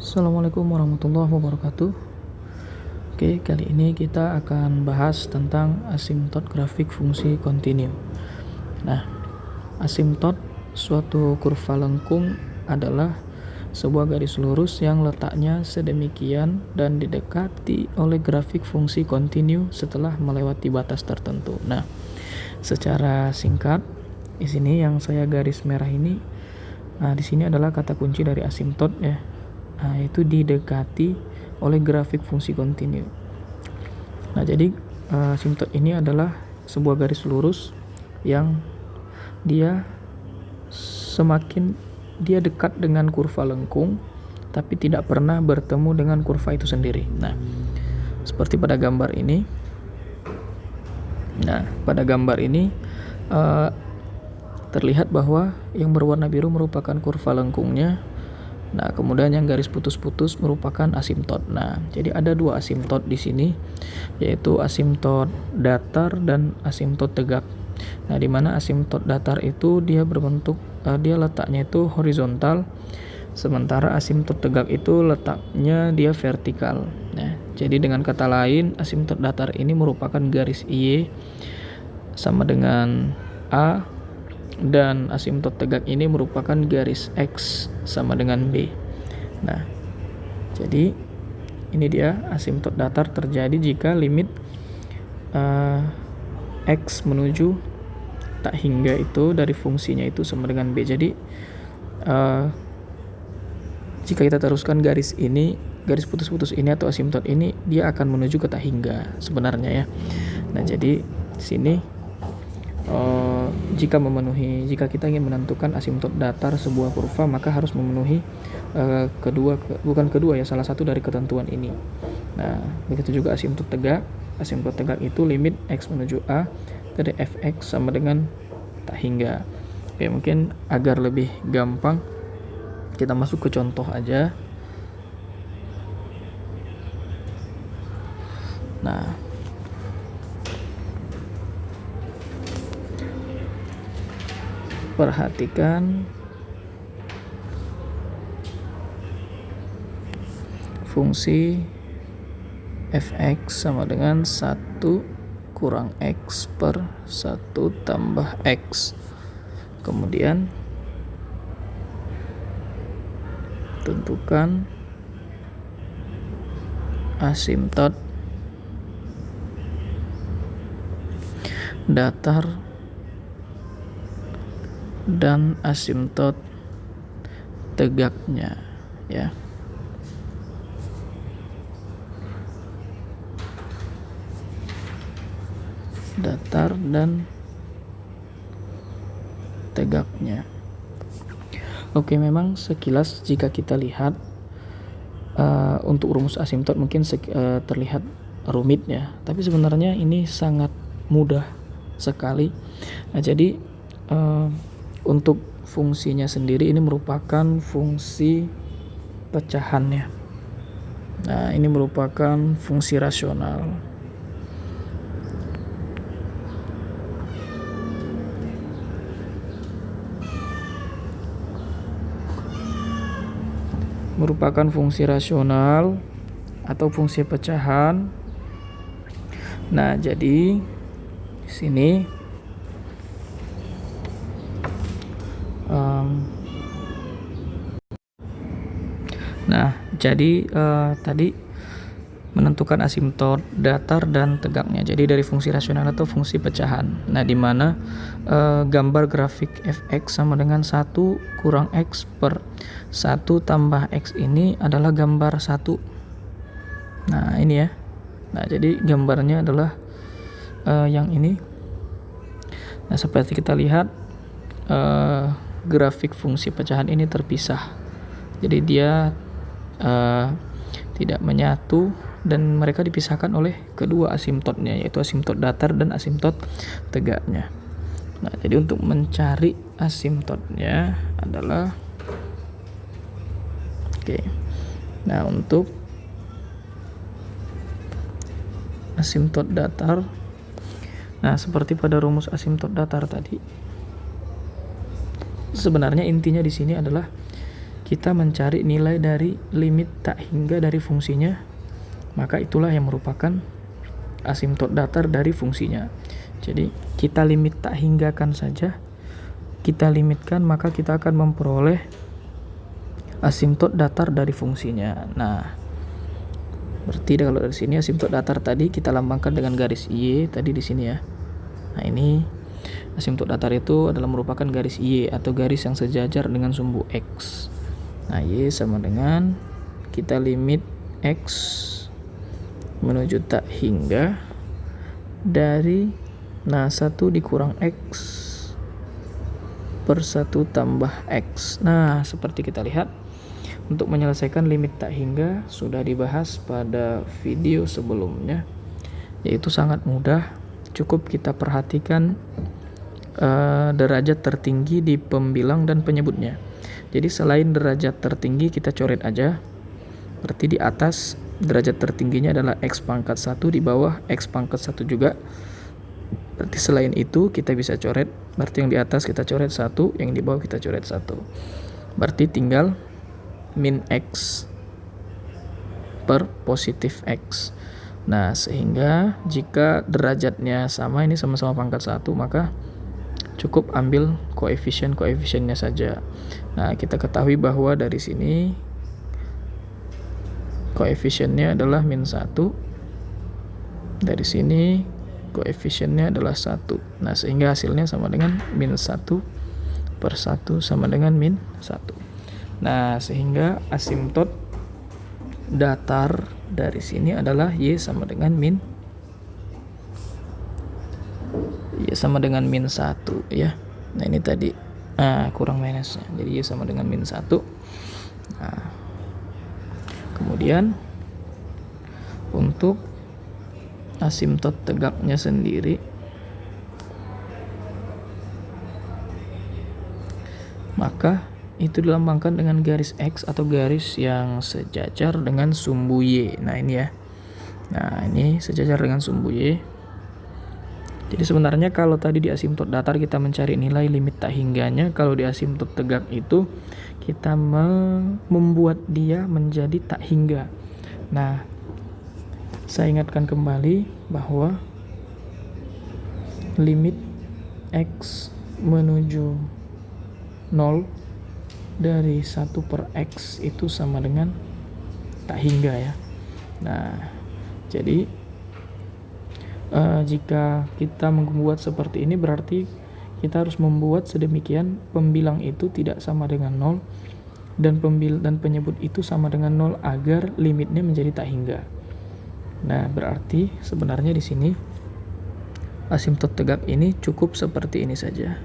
Assalamualaikum warahmatullahi wabarakatuh. Oke, kali ini kita akan bahas tentang asimtot grafik fungsi kontinu. Nah, asimtot suatu kurva lengkung adalah sebuah garis lurus yang letaknya sedemikian dan didekati oleh grafik fungsi kontinu setelah melewati batas tertentu. Nah, secara singkat, di sini yang saya garis merah ini, di sini adalah kata kunci dari asimtot ya. Itu didekati oleh grafik fungsi kontinu. Nah, jadi asimtot ini adalah sebuah garis lurus yang dia semakin dia dekat dengan kurva lengkung tapi tidak pernah bertemu dengan kurva itu sendiri. Nah, seperti pada gambar ini. Nah, pada gambar ini terlihat bahwa yang berwarna biru merupakan kurva lengkungnya. Nah, kemudian yang garis putus-putus merupakan asimtot. Nah, jadi ada dua asimtot di sini, yaitu asimtot datar dan asimtot tegak. Nah, di mana asimtot datar itu dia berbentuk, dia letaknya itu horizontal, sementara asimtot tegak itu letaknya dia vertikal. Nah, jadi dengan kata lain, asimtot datar ini merupakan garis Y sama dengan A, dan asimtot tegak ini merupakan garis X sama dengan B. Nah, jadi ini dia asimtot datar terjadi jika limit X menuju tak hingga itu dari fungsinya itu sama dengan B. Jadi jika kita teruskan garis ini, garis putus-putus ini atau asimtot ini, dia akan menuju ke tak hingga sebenarnya ya. Nah, jadi sini jika kita ingin menentukan asimtot datar sebuah kurva, maka harus memenuhi salah satu dari ketentuan ini. Nah, begitu juga asimtot tegak. Asimtot tegak itu limit X menuju A dari fx sama dengan tak hingga. Oke, mungkin agar lebih gampang kita masuk ke contoh aja. Nah, perhatikan fungsi fx sama dengan 1 kurang x per 1 tambah x. Kemudian tentukan asimtot datar dan asimtot tegaknya ya. Datar dan tegaknya. Oke, memang sekilas jika kita lihat untuk rumus asimtot mungkin terlihat rumit ya, tapi sebenarnya ini sangat mudah sekali. Nah, jadi untuk fungsinya sendiri ini merupakan fungsi pecahannya. Nah, ini merupakan fungsi rasional. Merupakan fungsi rasional atau fungsi pecahan. Nah, jadi di sini tadi menentukan asimtot datar dan tegaknya. Jadi dari fungsi rasional atau fungsi pecahan. Nah, di mana gambar grafik fx sama dengan 1 kurang x per 1 tambah x ini adalah gambar 1. Nah, ini ya. Nah, jadi gambarnya adalah yang ini. Nah, seperti kita lihat grafik fungsi pecahan ini terpisah. Jadi dia tidak menyatu dan mereka dipisahkan oleh kedua asimtotnya, yaitu asimtot datar dan asimtot tegaknya. Nah, jadi untuk mencari asimtotnya adalah Nah, untuk asimtot datar, nah seperti pada rumus asimtot datar tadi, sebenarnya intinya di sini adalah kita mencari nilai dari limit tak hingga dari fungsinya, maka itulah yang merupakan asimtot datar dari fungsinya. Jadi kita limit tak hinggakan saja, kita limitkan, maka kita akan memperoleh asimtot datar dari fungsinya. Nah, berarti kalau dari sini asimtot datar tadi kita lambangkan dengan garis Y tadi di sini ya. Nah, ini asimtot datar itu adalah merupakan garis Y atau garis yang sejajar dengan sumbu X. Nah, Y sama dengan kita limit X menuju tak hingga dari 1 dikurang X per 1 tambah X. Nah, seperti kita lihat, untuk menyelesaikan limit tak hingga sudah dibahas pada video sebelumnya, yaitu sangat mudah. Cukup kita perhatikan derajat tertinggi di pembilang dan penyebutnya. Jadi selain derajat tertinggi kita coret aja, berarti di atas derajat tertingginya adalah X pangkat 1, di bawah X pangkat 1 juga. Berarti selain itu kita bisa coret, berarti yang di atas kita coret 1, yang di bawah kita coret 1. Berarti tinggal min X per positif X. Nah, sehingga jika derajatnya sama, ini sama-sama pangkat 1, maka cukup ambil koefisiennya saja. Nah, kita ketahui bahwa dari sini koefisiennya adalah min 1, dari sini koefisiennya adalah 1. Nah, sehingga hasilnya sama dengan min 1 per 1 sama dengan min 1. Nah, sehingga asimtot datar dari sini adalah Y sama dengan min 1 ya. Nah, ini tadi kurang minusnya, jadi Y sama dengan min 1. Nah, kemudian untuk asimtot tegaknya sendiri, maka itu dilambangkan dengan garis X atau garis yang sejajar dengan sumbu Y. Nah, ini ya. Nah, ini sejajar dengan sumbu Y. Jadi sebenarnya kalau tadi di asimtot datar kita mencari nilai limit tak hingganya, kalau di asimtot tegak itu kita membuat dia menjadi tak hingga. Nah, saya ingatkan kembali bahwa limit X menuju 0 dari 1 per X itu sama dengan tak hingga ya. Nah, jadi jika kita membuat seperti ini, berarti kita harus membuat sedemikian pembilang itu tidak sama dengan 0 dan penyebut itu sama dengan 0 agar limitnya menjadi tak hingga. Nah, berarti sebenarnya di sini asimtot tegak ini cukup seperti ini saja.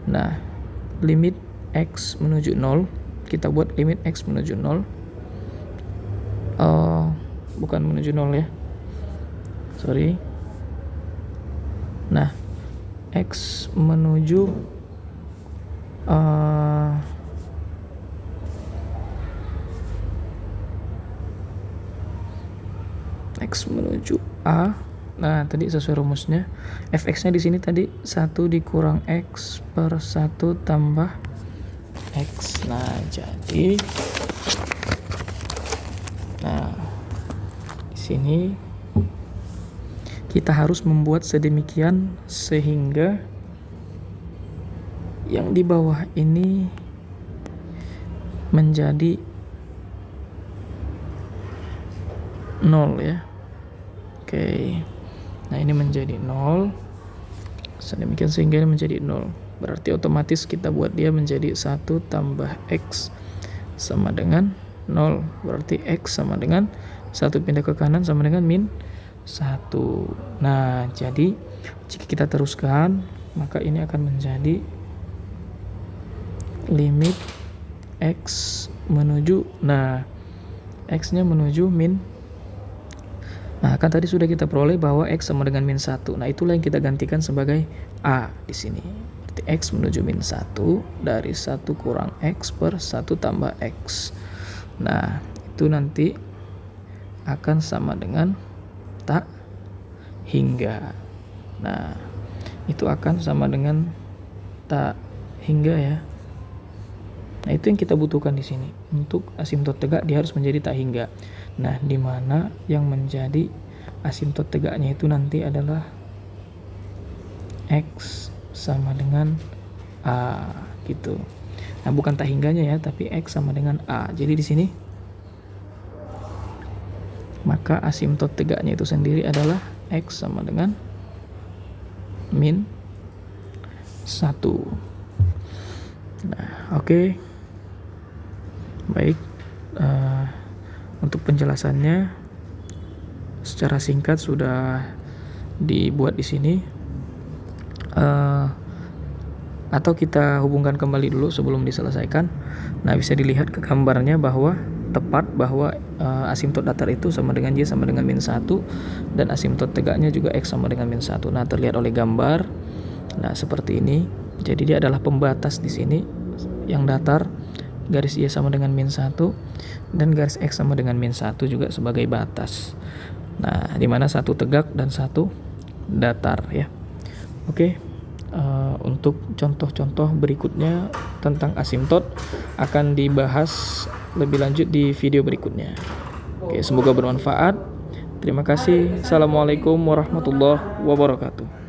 Nah, limit X menuju 0, kita buat limit X menuju 0, bukan menuju 0 ya, sorry. Nah, X menuju A. Nah, tadi sesuai rumusnya fx-nya di sini tadi 1 dikurang X per 1 tambah X. Nah, jadi di sini kita harus membuat sedemikian sehingga yang di bawah ini menjadi 0 ya. Oke. Nah, ini menjadi 0. Sedemikian sehingga ini menjadi 0. Berarti otomatis kita buat dia menjadi 1 tambah X sama dengan 0. Berarti X sama dengan 1 pindah ke kanan sama dengan min 1. Nah, jadi jika kita teruskan, maka ini akan menjadi limit X menuju, nah, X-nya menuju min. Nah, kan tadi sudah kita peroleh bahwa X sama dengan min 1. Nah, itulah yang kita gantikan sebagai A di sini. Berarti X menuju min 1 dari 1 kurang X per 1 tambah X. Nah, itu nanti akan sama dengan tak hingga. Nah, itu akan sama dengan tak hingga ya. Nah, itu yang kita butuhkan di sini. Untuk asimtot tegak dia harus menjadi tak hingga. Nah, di mana yang menjadi asimtot tegaknya itu nanti adalah X sama dengan A gitu. Nah, bukan tak hingganya ya, tapi X sama dengan A. Jadi di sini maka asimtot tegaknya itu sendiri adalah X sama dengan min 1. Nah, oke. Baik, untuk penjelasannya secara singkat sudah dibuat di sini. Atau kita hubungkan kembali dulu sebelum diselesaikan. Nah, bisa dilihat ke gambarnya bahwa tepat bahwa asimtot datar itu sama dengan Y sama dengan min 1, dan asimtot tegaknya juga X sama dengan min 1. Nah, terlihat oleh gambar. Nah, seperti ini. Jadi dia adalah pembatas di sini yang datar, garis Y sama dengan min 1, dan garis X sama dengan min 1 juga sebagai batas. Nah, di mana satu tegak dan satu datar ya. Oke. Untuk contoh-contoh berikutnya tentang asimtot akan dibahas lebih lanjut di video berikutnya. Oke, semoga bermanfaat. Terima kasih. Assalamualaikum warahmatullahi wabarakatuh.